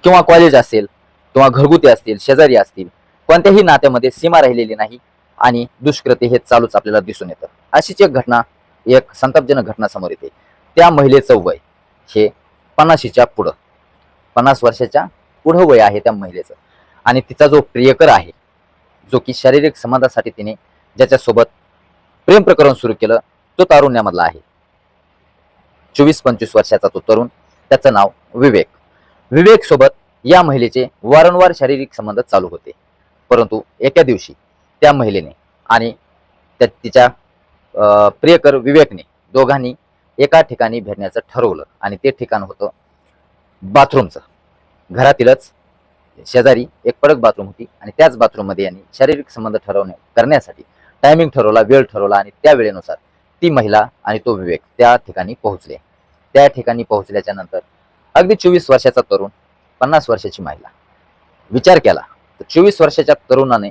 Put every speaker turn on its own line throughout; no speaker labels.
किंवा कॉलेज असेल किंवा घरगुती असतील, शेजारी असतील, कोणत्याही नात्यामध्ये सीमा राहिलेली नाही आणि दुष्कृत्य हे चालूच आपल्याला दिसून येतं. अशीच एक घटना, एक संतापजनक घटना समोर येते. त्या महिलेचं वय हे 50च्या पुढं, 50 वर्षाच्या पुढं वय आहे त्या महिलेचं. आणि तिचा जो प्रियकर आहे, जो की शारीरिक संबंधासाठी तिने ज्याच्यासोबत प्रेम प्रकरण सुरू केलं, तो तारुण्यामधला आहे. 24-25 वर्षाचा तो तरुण, त्याचं नाव विवेक. विवेक सोबत या महिलेचे वारंवार शारीरिक संबंध चालू होते. परंतु एका दिवशी त्या महिलेने आणि तिच्या प्रियकर विवेकने दोघांनी एका ठिकाणी भेटण्याचं ठरवलं आणि ते ठिकाण होतं बाथरूमचं. घरातीलच शेजारी एक पडक बाथरूम होती आणि त्याच बाथरूममध्ये यांनी शारीरिक संबंध करण्यासाठी टायमिंग ठरवला, वेळ ठरवला आणि त्या वेळेनुसार ती महिला आणि तो विवेक त्या ठिकाणी पोहोचले. त्या ठिकाणी पोहोचल्याच्या नंतर अगदी 24 वर्षाचा तरुण, 50 वर्षाची महिला. विचार केला तर 24 वर्षाच्या तरुणाने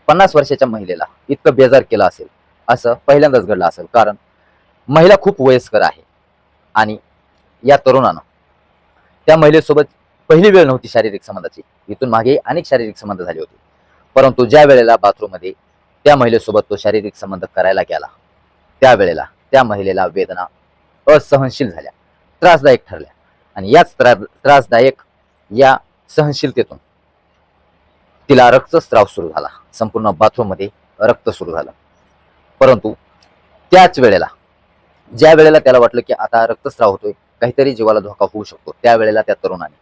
50 वर्षाच्या महिलेला इतकं बेजार केलं असेल असं पहिल्यांदाच घडलं असेल. कारण महिला खूप वयस्कर आहे आणि या तरुणानं त्या महिलेसोबत पहिली वेळ नव्हती शारीरिक संबंधाची. इथून मागे अनेक शारीरिक संबंध झाले होते. परंतु ज्या वेळेला बाथरूममध्ये त्या महिलेसोबत तो शारीरिक संबंध करायला गेला, त्यावेळेला त्या महिलेला वेदना असहनशील झाल्या, त्रासदायक ठरल्या आणि याच त्रासदायक या सहनशीलतेतून तिला रक्तस्राव सुरू झाला. संपूर्ण बाथरूममध्ये रक्त सुरू झालं. परंतु त्याच वेळेला, ज्या वेळेला त्याला वाटलं की आता रक्तस्राव होतोय, काहीतरी जीवाला धोका होऊ शकतो, त्यावेळेला त्या तरुणाने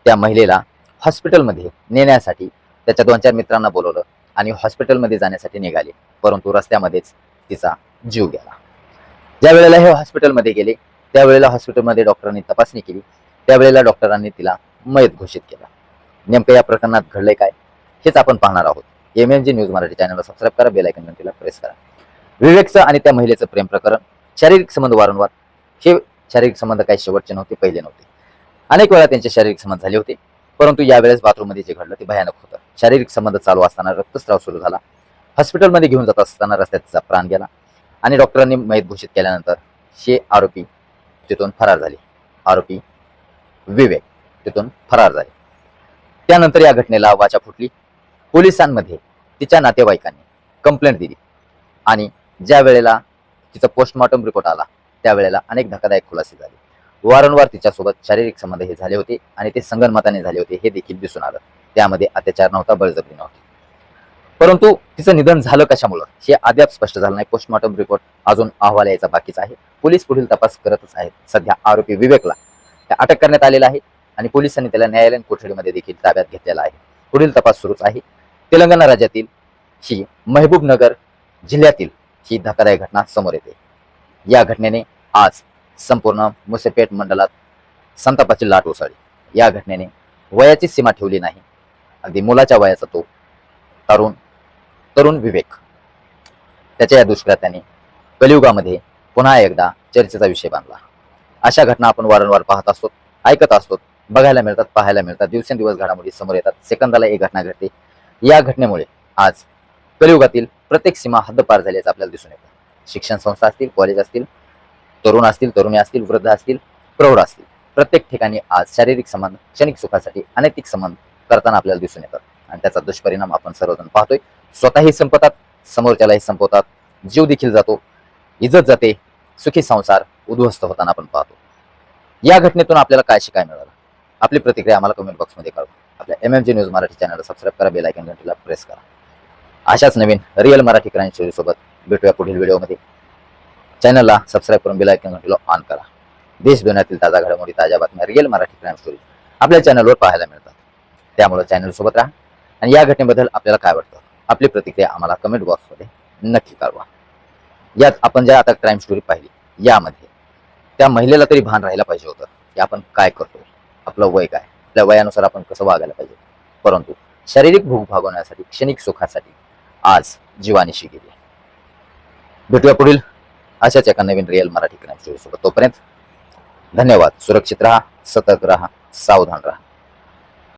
त्या महिलेला हॉस्पिटलमध्ये नेण्यासाठी त्याच्या 2-4 मित्रांना बोलवलं आणि हॉस्पिटलमध्ये जाण्यासाठी निघाले. परंतु रस्त्यामध्येच तिचा जीव गेला. ज्या वेळेला हे हॉस्पिटलमध्ये गेले, त्यावेळेला हॉस्पिटलमध्ये डॉक्टरांनी तपासणी केली. त्यावेळेला डॉक्टरांनी तिला मयत घोषित केलं. नेमकं या प्रकरणात घडलंय काय हेच आपण पाहणार आहोत. MMG न्यूज मराठी चॅनलला सबस्क्राईब करा, बेल आयकॉन घंटीला प्रेस करा. विवेकचं आणि त्या महिलेचं प्रेम प्रकरण, शारीरिक संबंध वारंवार, हे शारीरिक संबंध काही शेवटचे नव्हते, पहिले नव्हते. अनेक वेळा त्यांचे शारीरिक संबंध झाले होते. परंतु यावेळेस बाथरूममध्ये जे घडलं ते भयानक होतं. शारीरिक संबंध चालू असताना रक्तस्राव सुरू झाला. हॉस्पिटलमध्ये घेऊन जात असताना रस्त्यात तिचा प्राण गेला आणि डॉक्टरांनी मयत घोषित केल्यानंतर हे आरोपी तिथून फरार झाले. आरोपी विवेक तिथून फरार झाले. त्यानंतर या घटनेला वाचा फुटली. पोलिसांमध्ये तिच्या नातेवाईकांनी कंप्लेंट दिली आणि ज्या वेळेला तिचा पोस्टमॉर्टम रिपोर्ट आला, त्यावेळेला अनेक धक्कादायक खुलासे झाले. वारंवार तिच्यासोबत शारीरिक संबंध हे झाले होते आणि ते संगनमताने झाले होते हे देखील दिसून आलं. त्यामध्ये अत्याचार नव्हता, बळजबरी नव्हती. परंतु तिचं निधन झालं कशामुळं हे अद्याप स्पष्ट झालं नाही. पोस्टमॉर्टम रिपोर्ट अजून अहवाल यायचा बाकीच आहे. पोलीस पुढील तपास करतच आहेत. सध्या आरोपी विवेकला अटक करण्यात आलेला आहे आणि पोलिसांनी त्याला न्यायालयीन कोठडीमध्ये देखील ताब्यात घेतलेला आहे. पुढील तपास सुरूच आहे. तेलंगणा राज्यातील ही महबूबनगर जिल्ह्यातील ही धक्कादायक घटना समोर येते. या घटनेने आज संपूर्ण मुसेपेट मंडलात संतापाची लाट उसळली. या घटनेने वयाची सीमा ठेवली नाही. अगदी मुलाच्या वयाचा तो तरुण विवेक, त्याच्या या दुष्कृत्याने कलियुगामध्ये पुन्हा एकदा चर्चेचा विषय बनला. अशा घटना आपण वारंवार पाहत असतो, ऐकत असतो, बघायला मिळतात, पाहायला मिळतात. दिवसेंदिवस घडामोडी समोर येतात. सेकंदाला एक घटना घडते. या घटनेमुळे आज कलियुगातील प्रत्येक सीमा हद्दपार झाल्याचं आपल्याला दिसून येतं. शिक्षण संस्था असतील, कॉलेज असतील, तरुण असतील, तरुणी असतील, वृद्ध असतील, प्रौढ असतील, प्रत्येक ठिकाणी आज शारीरिक संबंध, क्षणिक सुखासाठी अनैतिक संबंध करताना आपल्याला दिसून येतात आणि त्याचा दुष्परिणाम आपण सर्वजण पाहतोय. स्वतःही संपतात, समोरच्यालाही संपवतात, जीव देखील जातो, इज्जत जाते, सुखी संसार उद्ध्वस्त होताना आपण पाहतो. या घटनेतून आपल्याला काय शिकायला मिळालं? आपली प्रतिक्रिया आम्हाला कमेंट बॉक्समध्ये कळवा. आपल्या MMG न्यूज मराठी चॅनलला सबस्क्राईब करा, बेल आयकॉन घंटीला प्रेस करा. अशाच नवीन रिअल मराठी क्राईम स्टोरी सोबत भेटूया पुढील व्हिडिओमध्ये. चॅनलला सबस्क्राईब करून बेल आयकॉन घंटीला ऑन करा. देश दुनियातील ताजा घडामोडी, ताज्या बातम्या, रिअल मराठी क्राईम स्टोरी आपल्या चॅनलवर पाहायला मिळतात. त्यामुळे चॅनल सोबत राहा आणि या घटनेबद्दल आपल्याला काय वाटतं आपली प्रतिक्रिया आम्हाला कमेंट बॉक्समध्ये नक्की कळवा. यात आपण ज्या आता क्राईम स्टोरी पाहिली, यामध्ये त्या महिलेला तरी भान राहायला पाहिजे होतं की आपण काय करतो, आपलं वय काय, आपल्या वयानुसार आपण कसं वागायला पाहिजे. परंतु शारीरिक भूक भागवण्यासाठी, क्षणिक सुखासाठी आज जीवानिशी गेली. भेटूया पुढील अशाच एका नवीन रिअल मराठी क्राईम स्टोरी सोबत. तोपर्यंत धन्यवाद. सुरक्षित राहा, सतर्क राहा, सावधान राहा.